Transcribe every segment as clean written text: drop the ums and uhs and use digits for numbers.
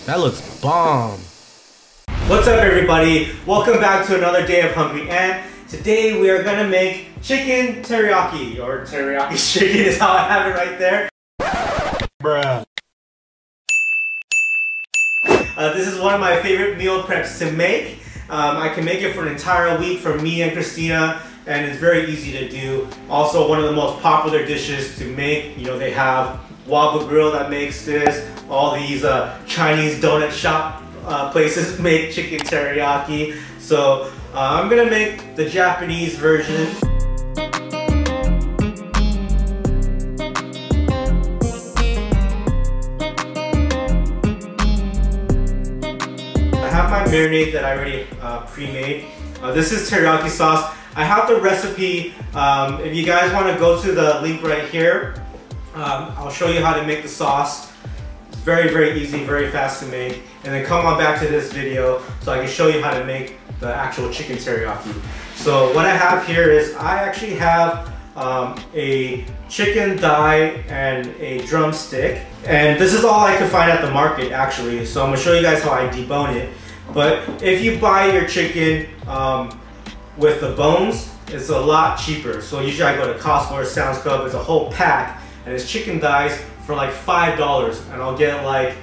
That looks bomb. What's up, everybody? Welcome back to another day of Hungry Ant. Today we are gonna make chicken teriyaki, or teriyaki chicken is how I have it right there. Bruh. This is one of my favorite meal preps to make. I can make it for an entire week for me and Christina, and it's very easy to do. Also, one of the most popular dishes to make. You know, they have Waba Grill that makes this. All these Chinese donut shop places make chicken teriyaki. So I'm gonna make the Japanese version. I have my marinade that I already pre-made. This is teriyaki sauce. I have the recipe. If you guys want to go to the link right here, I'll show you how to make the sauce. It's very, very easy, very fast to make. And then come on back to this video so I can show you how to make the actual chicken teriyaki. So what I have here is I actually have a chicken thigh and a drumstick. And this is all I could find at the market actually. So I'm gonna show you guys how I debone it. But if you buy your chicken with the bones, it's a lot cheaper. So usually I go to Costco or Sam's Club, it's a whole pack. And it's chicken thighs for like $5, and I'll get like,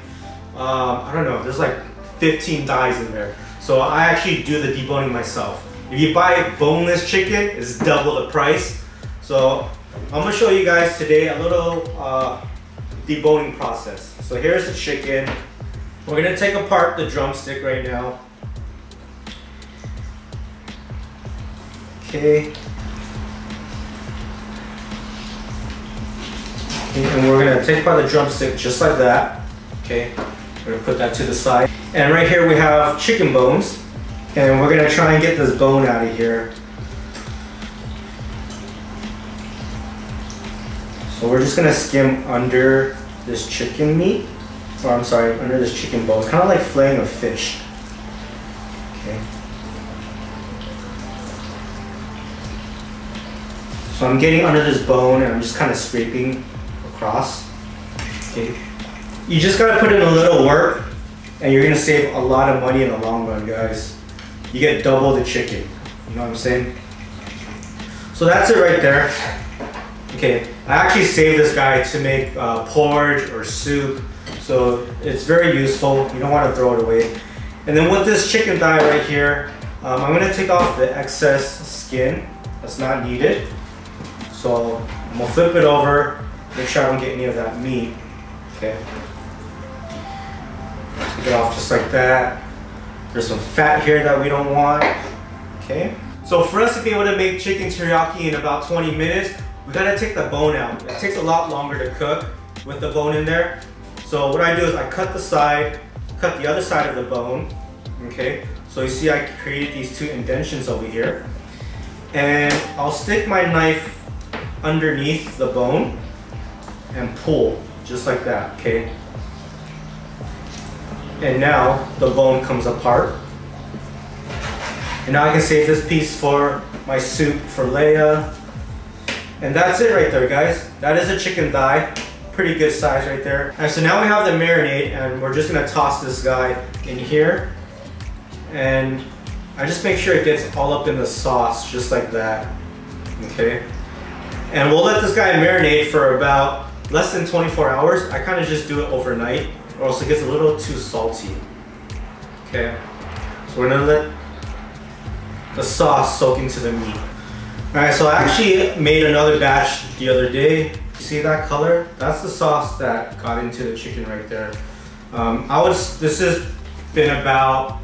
I don't know, there's like 15 thighs in there. So I actually do the deboning myself. If you buy boneless chicken, it's double the price. So I'm gonna show you guys today a little deboning process. So here's the chicken. We're gonna take apart the drumstick right now. Okay. And we're gonna take apart the drumstick just like that. Okay, we're gonna put that to the side. And right here we have chicken bones. And we're gonna try and get this bone out of here. So we're just gonna skim under this chicken meat. Or I'm sorry, under this chicken bone. Kind of like filleting a fish. Okay. So I'm getting under this bone and I'm just kind of scraping across. Okay. You just gotta put in a little work and you're gonna save a lot of money in the long run, guys. You get double the chicken. You know what I'm saying? So that's it right there. Okay, I actually saved this guy to make porridge or soup. So it's very useful. You don't want to throw it away. And then with this chicken thigh right here, I'm gonna take off the excess skin that's not needed. So I'm gonna flip it over. Make sure I don't get any of that meat. Okay. Take it off just like that. There's some fat here that we don't want. Okay. So for us to be able to make chicken teriyaki in about 20 minutes, we gotta take the bone out. It takes a lot longer to cook with the bone in there. So what I do is I cut the side, cut the other side of the bone. Okay. So you see I created these two indentions over here. And I'll stick my knife underneath the bone and pull just like that, okay? And now the bone comes apart. And now I can save this piece for my soup for Leia. And that's it right there, guys. That is a chicken thigh. Pretty good size right there. And so now we have the marinade and we're just gonna toss this guy in here. And I just make sure it gets all up in the sauce, just like that, okay? And we'll let this guy marinate for about less than 24 hours. I kind of just do it overnight or else it gets a little too salty. Okay, so we're gonna let the sauce soak into the meat. All right, so I actually made another batch the other day. See that color? That's the sauce that got into the chicken right there. This has been about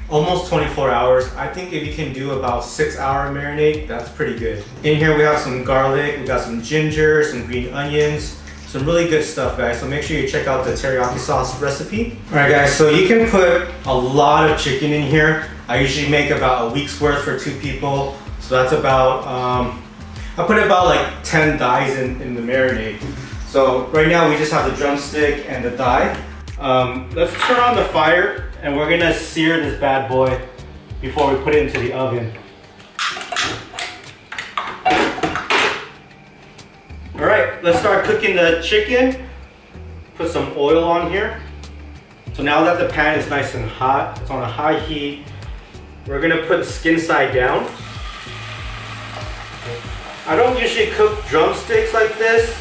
almost 24 hours. I think if you can do about 6-hour marinade, that's pretty good. In here we have some garlic, we got some ginger, some green onions, some really good stuff, guys. So make sure you check out the teriyaki sauce recipe. All right, guys, so you can put a lot of chicken in here. I usually make about a week's worth for 2 people. So that's about, I put about like 10 thighs in the marinade. So right now we just have the drumstick and the thigh. Let's turn on the fire and we're gonna sear this bad boy before we put it into the oven. All right, let's start cooking the chicken. Put some oil on here. So now that the pan is nice and hot, it's on a high heat, we're gonna put the skin side down. I don't usually cook drumsticks like this,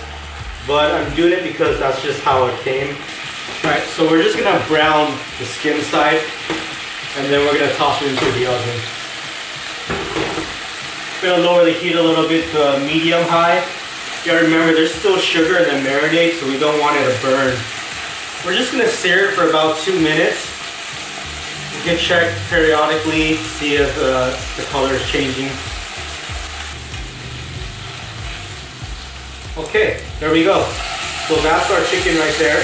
but I'm doing it because that's just how it came. Alright, so we're just gonna brown the skin side, and then we're gonna toss it into the oven. Gonna lower the heat a little bit to medium-high. You gotta remember, there's still sugar in the marinade, so we don't want it to burn. We're just gonna sear it for about 2 minutes. You can check periodically, see if the color is changing. Okay, there we go. So that's our chicken right there.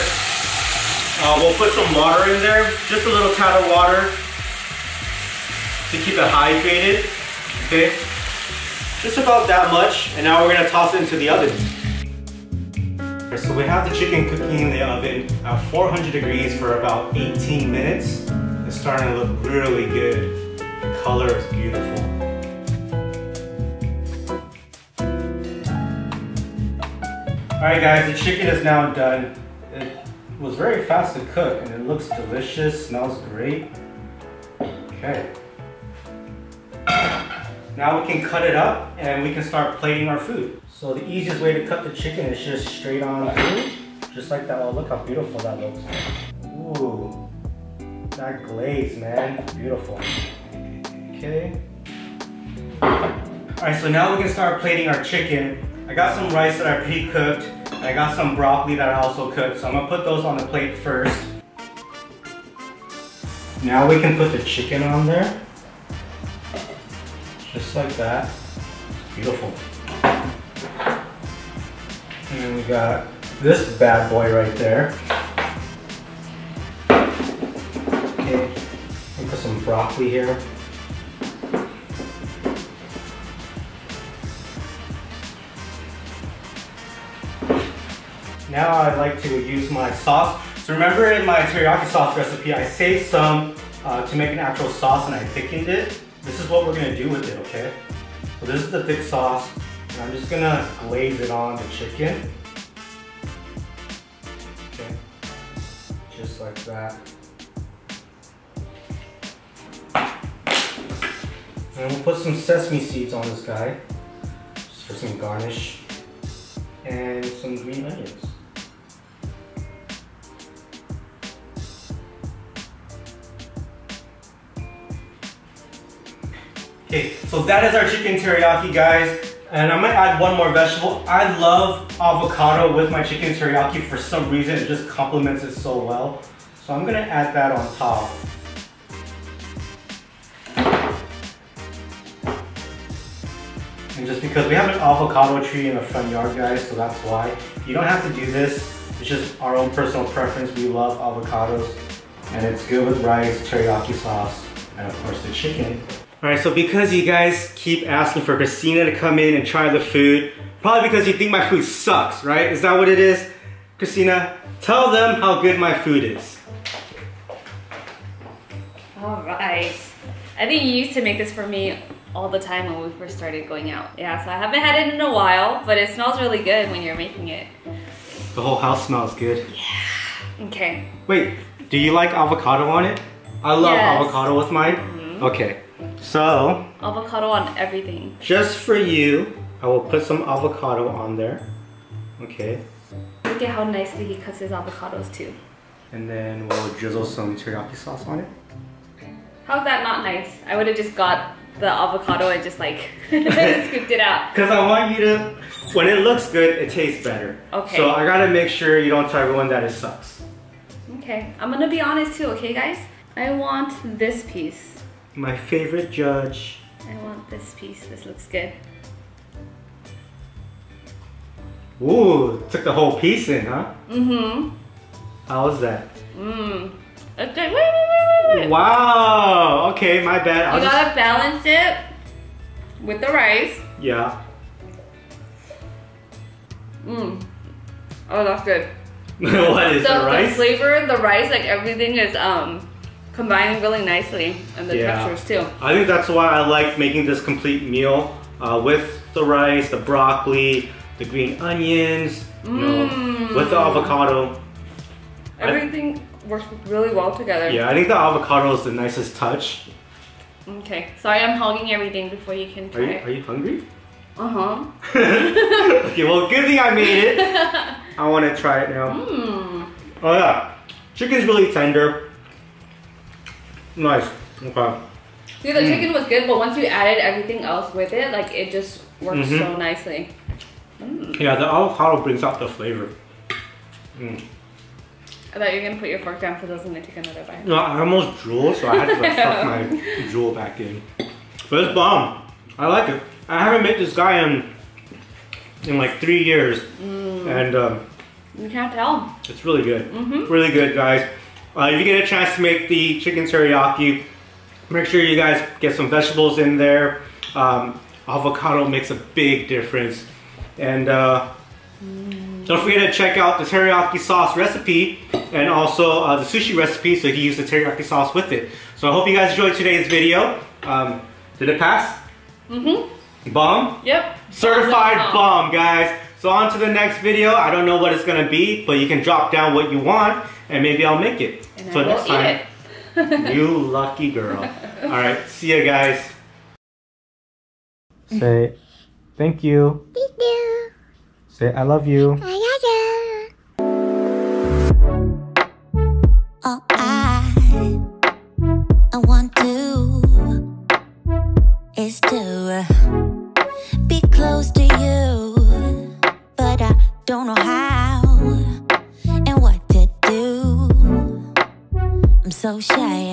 We'll put some water in there, just a little tad of water to keep it hydrated. Okay, just about that much. And now we're gonna toss it into the oven. So we have the chicken cooking in the oven at 400 degrees for about 18 minutes. It's starting to look really good. The color is beautiful. Alright guys, the chicken is now done. It was very fast to cook and it looks delicious, smells great. Okay. Now we can cut it up and we can start plating our food. So the easiest way to cut the chicken is just straight on through. Just like that. Oh, look how beautiful that looks. Ooh, that glaze, man, it's beautiful. Okay. Alright, so now we can start plating our chicken. I got some rice that I pre-cooked. I got some broccoli that I also cooked. So I'm gonna put those on the plate first. Now we can put the chicken on there. Just like that. Beautiful. And then we got this bad boy right there. Okay, we'll put some broccoli here. Now I'd like to use my sauce. So remember in my teriyaki sauce recipe, I saved some to make an actual sauce and I thickened it. This is what we're gonna do with it, okay? So this is the thick sauce. And I'm just gonna glaze it on the chicken. Okay, just like that. And we'll put some sesame seeds on this guy, just for some garnish. And some green onions. Okay, so that is our chicken teriyaki, guys. And I'm gonna add one more vegetable. I love avocado with my chicken teriyaki. For some reason, it just complements it so well. So I'm gonna add that on top. And just because we have an avocado tree in the front yard, guys, so that's why. You don't have to do this. It's just our own personal preference. We love avocados. And it's good with rice, teriyaki sauce, and of course the chicken. Alright, so because you guys keep asking for Christina to come in and try the food, probably because you think my food sucks, right? Is that what it is? Christina, tell them how good my food is. Alright. I think you used to make this for me all the time when we first started going out. Yeah, so I haven't had it in a while, but it smells really good when you're making it. The whole house smells good. Yeah. Okay. Wait, do you like avocado on it? I love avocado with mine. Mm-hmm. Okay, so avocado on everything. Just for you, I will put some avocado on there. Okay. Look at how nicely he cuts his avocados too. And then we'll drizzle some teriyaki sauce on it. How's that not nice? I would have just got the avocado and just like scooped it out. Because I want you to, when it looks good, it tastes better. Okay. So I gotta make sure you don't tell everyone that it sucks. Okay, I'm gonna be honest too, okay guys? I want this piece. My favorite judge. I want this piece, this looks good. Ooh, took the whole piece in, huh? Mm-hmm. How was that? Mmm. Okay, wait. Wow, okay, my bad. You gotta balance it with the rice. Yeah. Mmm. Oh, that's good. What is the rice? The flavor, the rice, like everything is combining really nicely, and the textures too. I think that's why I like making this complete meal with the rice, the broccoli, the green onions, you know, with the avocado. Everything works really well together. Yeah, I think the avocado is the nicest touch. Okay, sorry I'm hogging everything before you can try it. Are you hungry? Uh-huh. Okay, well, good thing I made it. I want to try it now. Oh yeah, chicken's really tender. Nice. Okay. See, the chicken was good, but once you added everything else with it, like it just works so nicely. Yeah, the avocado brings out the flavor. I thought you were gonna put your fork down because I was gonna take another bite. No, I almost drooled, so I had to like tuck my drool back in. But it's bomb. I like it. I haven't made this guy in like 3 years, and you can't tell. it's really good. Really good, guys. If you get a chance to make the chicken teriyaki, make sure you guys get some vegetables in there. Avocado makes a big difference, and don't forget to check out the teriyaki sauce recipe and also the sushi recipe so you can use the teriyaki sauce with it. So I hope you guys enjoyed today's video. Did it pass? Bomb? Yep. Certified bomb, guys. So on to the next video. I don't know what it's gonna be, but you can drop down what you want and maybe I'll make it. And so I next will time, eat it. you lucky girl. Alright, see ya guys. Say thank you. Thank you. Say I love you. I love you. Oh, I want to is to be close to you, but I don't know how and what to do. I'm so shy.